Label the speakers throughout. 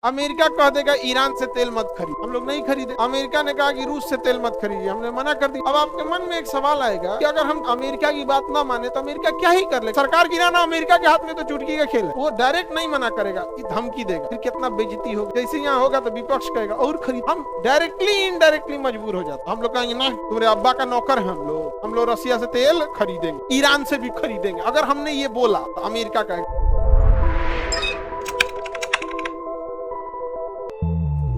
Speaker 1: America कह देगा Iran से तेल मत खरीद, हम लोग नहीं खरीदे। अमेरिका ने कहा कि रूस से तेल मत खरीदिए, हमने मना कर दी। अब आपके मन में एक सवाल आएगा कि अगर हम अमेरिका की बात ना माने तो अमेरिका क्या ही कर ले। सरकार गिराना अमेरिका के हाथ में तो चुटकी का खेल है। वो डायरेक्ट नहीं मना करेगा, धमकी देगा, फिर कितना बेइज्जती होगी। जैसे यहाँ होगा तो विपक्ष कहेगा और खरीद। हम डायरेक्टली इनडायरेक्टली मजबूर हो जाते। हम लोग कहेंगे ना तुम्हारे अब्बा का नौकर है, हम लोग रसिया से तेल खरीदेंगे, ईरान से भी खरीदेंगे। अगर हमने ये बोला तो अमेरिका कहेगा।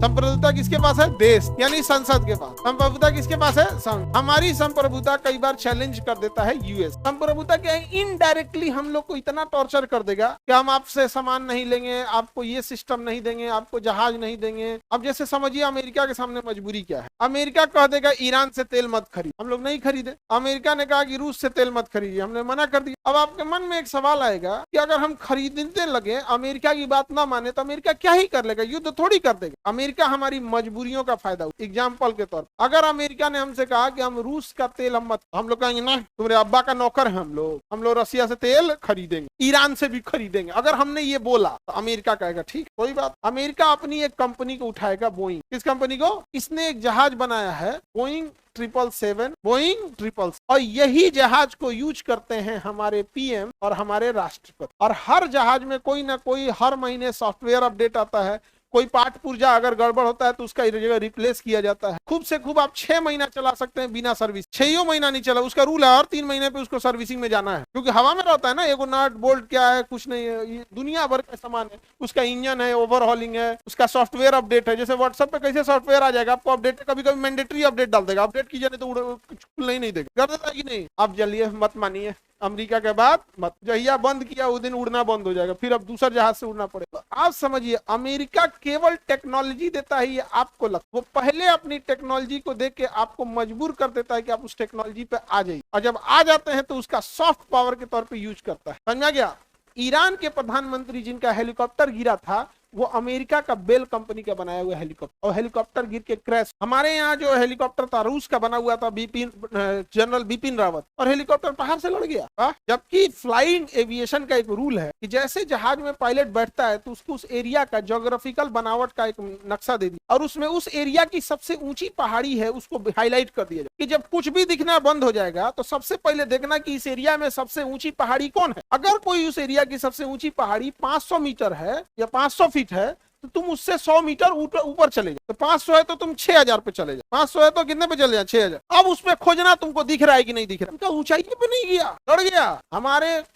Speaker 1: संप्रभुता किसके पास है? देश यानी संसद के पास। संप्रभुता किसके पास है? संघ। हमारी संप्रभुता कई बार चैलेंज कर देता है यूएस। संप्रभुता क्या है? इनडायरेक्टली हम लोग को इतना टॉर्चर कर देगा कि हम आपसे सामान नहीं लेंगे, आपको ये सिस्टम नहीं देंगे, आपको जहाज नहीं देंगे। अब जैसे समझिए अमेरिका के सामने मजबूरी क्या है। अमेरिका कह देगा ईरान से तेल मत खरीद, हम लोग नहीं खरीदे। अमेरिका ने कहा कि रूस से तेल मत खरीदिए, हमने मना कर दिया। अब आपके मन में एक सवाल आएगा कि अगर हम खरीदने लगे, अमेरिका की बात ना माने तो अमेरिका क्या ही कर लेगा? युद्ध थोड़ी कर देगा। अमेरिका हमारी मजबूरियों का फायदा। एग्जाम्पल के तौर पर अगर अमेरिका ने हमसे कहा कि हम रूस का तेल हम लोग कहेंगे ना तुम्हारे अब्बा का नौकर है, हम लोग रसिया से तेल खरीदेंगे, ईरान से भी खरीदेंगे। अगर हमने ये बोला तो अमेरिका कहेगा ठीक कोई बात। अमेरिका अपनी एक कंपनी को उठाएगा, बोइंग। किस कंपनी को? इसने एक जहाज बनाया है बोइंग 777, बोइंग 777, और यही जहाज को यूज करते हैं हमारे पीएम और हमारे राष्ट्रपति। और हर जहाज में कोई ना कोई हर महीने सॉफ्टवेयर अपडेट आता है। कोई पार्ट पुर्जा अगर गड़बड़ होता है तो उसका जगह रिप्लेस किया जाता है। खूब से खूब आप 6 महीना चला सकते हैं बिना सर्विस। 6 महीना नहीं चला, उसका रूल है, और 3 महीने पे उसको सर्विसिंग में जाना है, क्योंकि हवा में रहता है ना। एगो नट बोल्ट क्या है, कुछ नहीं है, ये दुनिया भर का सामान है। उसका इंजन है, ओवरहॉलिंग है, उसका सॉफ्टवेयर अपडेट है। जैसे व्हाट्सएप पे कैसे सॉफ्टवेयर आ जाएगा, आपको अपडेट कभी कभी मैंडेटरी अपडेट डाल देगा, अपडेट कीजिए नहीं तो खुलने ही नहीं देगा, कर देता कि नहीं। आप जल्दी मत मानिए, अमेरिका के बाद मत, जहिया बंद किया उस दिन उड़ना बंद हो जाएगा, फिर अब दूसरा जहाज से उड़ना पड़ेगा। तो आप समझिए अमेरिका केवल टेक्नोलॉजी देता है, ये आपको लगता है। वो पहले अपनी टेक्नोलॉजी को देख के आपको मजबूर कर देता है कि आप उस टेक्नोलॉजी पे आ जाइए, और जब आ जाते हैं तो उसका सॉफ्ट पावर के तौर पर यूज करता है। समझा गया? ईरान के प्रधानमंत्री जिनका हेलीकॉप्टर गिरा था वो अमेरिका का बेल कंपनी का बनाया हुआ हेलीकॉप्टर, और हेलीकॉप्टर गिर के क्रैश। हमारे यहाँ जो हेलीकॉप्टर था रूस का बना हुआ था, जनरल बिपिन रावत, और हेलीकॉप्टर पहाड़ से लड़ गया। जबकि फ्लाइंग एविएशन का एक रूल है कि जैसे जहाज में पायलट बैठता है तो उसको उस एरिया का ज्योग्राफिकल बनावट का एक नक्शा दे दिया, और उसमें उस एरिया की सबसे ऊंची पहाड़ी है उसको हाईलाइट कर दिया जाए कि जब कुछ भी दिखना बंद हो जाएगा तो सबसे पहले देखना कि इस एरिया में सबसे ऊंची पहाड़ी कौन है। अगर कोई उस एरिया की सबसे ऊंची पहाड़ी 500 मीटर है या 500 फीट है तो तुम उससे 100 मीटर ऊपर चले जाओ। तो 500 है तो तुम 6000 पे चले जाओ, 500 है तो कितने पे चले जाओ? 6000। अब उसमें खोजना तुमको दिख रहा है कि नहीं दिख रहा। उनका ऊंचाई पे नहीं गया, लड़ गया।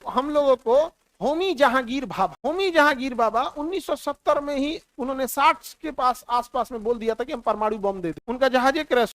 Speaker 1: हम लोगों को होमी जहांगीर बाबा 1970 में ही उन्होंने 60 के आसपास में बोल दिया था कि हम परमाणु बम दे दें। उनका जहाज क्रैश।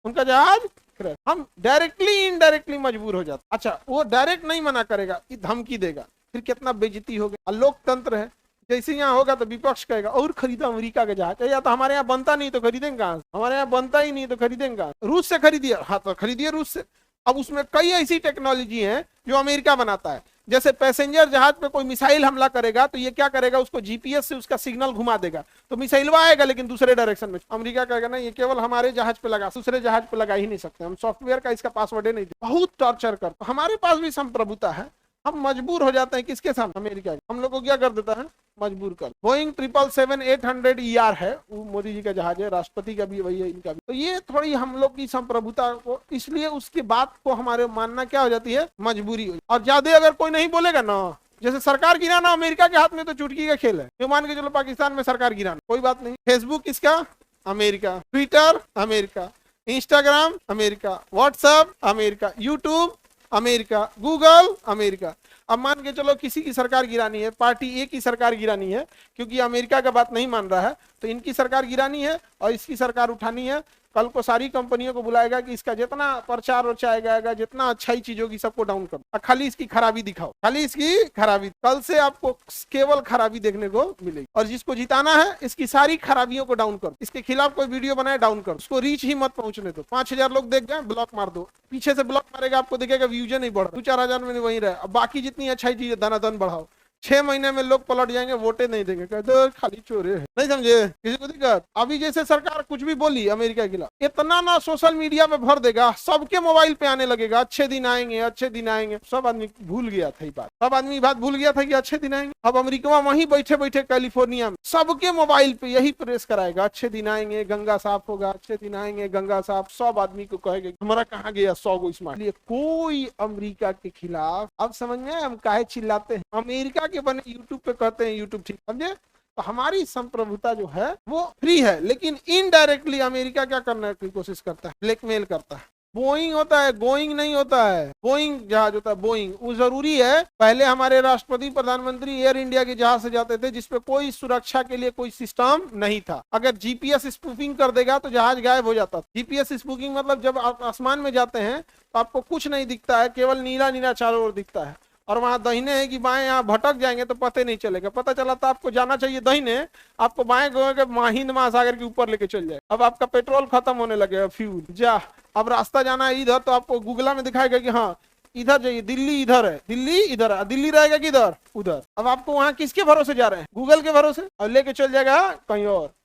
Speaker 1: हम डायरेक्टली इनडायरेक्टली मजबूर हो जाते। अच्छा, वो डायरेक्ट नहीं मना करेगा, धमकी देगा, फिर कितना बेइज्जती होगी। लोकतंत्र है, जैसे यहाँ होगा तो विपक्ष कहेगा और खरीदा अमेरिका का जहाज। या तो हमारे यहाँ बनता नहीं तो खरीदेंगे कहाँ? हमारे यहाँ बनता ही नहीं तो खरीदेंगे कहाँ? रूस से खरीदिए, हाँ तो खरीदिए रूस से। अब उसमें कई ऐसी टेक्नोलॉजी है जो अमेरिका बनाता है। जैसे पैसेंजर जहाज पे कोई मिसाइल हमला करेगा तो ये क्या करेगा, उसको जीपीएस से उसका सिग्नल घुमा देगा तो मिसाइल आएगा लेकिन दूसरे डायरेक्शन में। अमेरिका कहेगा ना ये केवल हमारे जहाज पे लगा, दूसरे जहाज पे लगा ही नहीं सकते, हम सॉफ्टवेयर का इसका पासवर्ड ही नहीं दे। बहुत टॉर्चर कर। हमारे पास भी संप्रभुता है, हम मजबूर हो जाते हैं किसके सामने? अमेरिका। हम लोग को क्या कर देता है? मजबूर कर। बोइंग 777-800 है, वो मोदी जी का जहाज है, राष्ट्रपति का भी वही है, इनका भी। तो ये थोड़ी हम लोग की संप्रभुता को, इसलिए उसकी बात को हमारे मानना क्या हो जाती है? मजबूरी हो। और ज्यादा अगर कोई नहीं बोलेगा ना, जैसे सरकार गिराना अमेरिका के हाथ में तो चुटकी का खेल है। तो मान के चलो पाकिस्तान में सरकार गिराना कोई बात नहीं। फेसबुक किसका? America. Twitter America, Instagram America, WhatsApp America, YouTube America, Google America. अब मान के चलो किसी की सरकार गिरानी है, पार्टी ए की सरकार गिरानी है, क्योंकि अमेरिका का बात नहीं मान रहा है, तो इनकी सरकार गिरानी है और इसकी सरकार उठानी है। कल को सारी कंपनियों को बुलाएगा कि इसका जितना प्रचार उचाएगा, जितना अच्छाई चीज होगी सबको डाउन करो, खाली इसकी खराबी दिखाओ, खाली इसकी खराबी। कल से आपको केवल खराबी देखने को मिलेगी, और जिसको जिताना है इसकी सारी खराबियों को डाउन करो। इसके खिलाफ कोई वीडियो बनाए, डाउन करो, उसको रीच ही मत पहुंचने दो। 5000 लोग देख गए, ब्लॉक मार दो। पीछे से ब्लॉक मारेगा, आपको दिखेगा व्यूज नहीं बढ़ रहा, 2-4 हजार में वही रहे। अब बाकी जितनी अच्छाई चीज दाना दन बढ़ाओ। 6 महीने में लोग पलट जाएंगे, वोटे नहीं देंगे, कहते खाली चोरे है। नहीं समझे, किसी को दिक्कत? अभी जैसे सरकार कुछ भी बोली अमेरिका के खिलाफ, इतना ना सोशल मीडिया में भर देगा, सबके मोबाइल पे आने लगेगा, अच्छे दिन आएंगे, अच्छे दिन आएंगे। सब आदमी भूल गया था ये बात, सब आदमी बात भूल गया था कि अच्छे दिन आएंगे। अब अमेरिका वहीं बैठे बैठे कैलिफोर्निया में सबके मोबाइल पे यही प्रेस कराएगा, अच्छे दिन आएंगे, गंगा साफ होगा, अच्छे दिन आएंगे, गंगा साफ। सब आदमी को कहेगा हमारा कहाँ गया 100 गो स्मार्ट। कोई अमेरिका के खिलाफ, अब समझ में हम काहे चिल्लाते हैं, अमेरिका के बने यूट्यूब पे कहते हैं यूट्यूब ठीक, समझे? तो हमारी संप्रभुता जो है वो फ्री है, लेकिन इनडायरेक्टली अमेरिका क्या करने की कोशिश करता है, ब्लैकमेल करता है। बोइंग होता है, गोइंग नहीं होता है। बोइंग जहाज होता है, बोइंग वो जरूरी है। पहले हमारे राष्ट्रपति प्रधानमंत्री एयर इंडिया के जहाज से जाते थे जिसपे कोई सुरक्षा के लिए कोई सिस्टम नहीं था। अगर जीपीएस स्पूफिंग कर देगा तो जहाज गायब हो जाता था। जीपीएस स्पूफिंग मतलब जब आप आसमान में जाते हैं तो आपको कुछ नहीं दिखता है, केवल नीला नीला चारों ओर दिखता है, और वहां दाहिने है कि बाएं, यहाँ भटक जाएंगे तो पता नहीं चलेगा। पता चला तो आपको जाना चाहिए दाहिने, आपको बाएं गोएंगे हिंद महासागर के ऊपर लेके चल जाए। अब आपका पेट्रोल खत्म होने लगेगा, फ्यूल जा, अब रास्ता जाना है इधर, तो आपको गूगल में दिखाएगा कि हाँ इधर जाइए, दिल्ली इधर है, दिल्ली इधर है, दिल्ली रहेगा किधर, उधर। अब आपको वहां किसके भरोसे जा रहे हैं, गूगल के भरोसे, और लेके चल जाएगा कहीं और।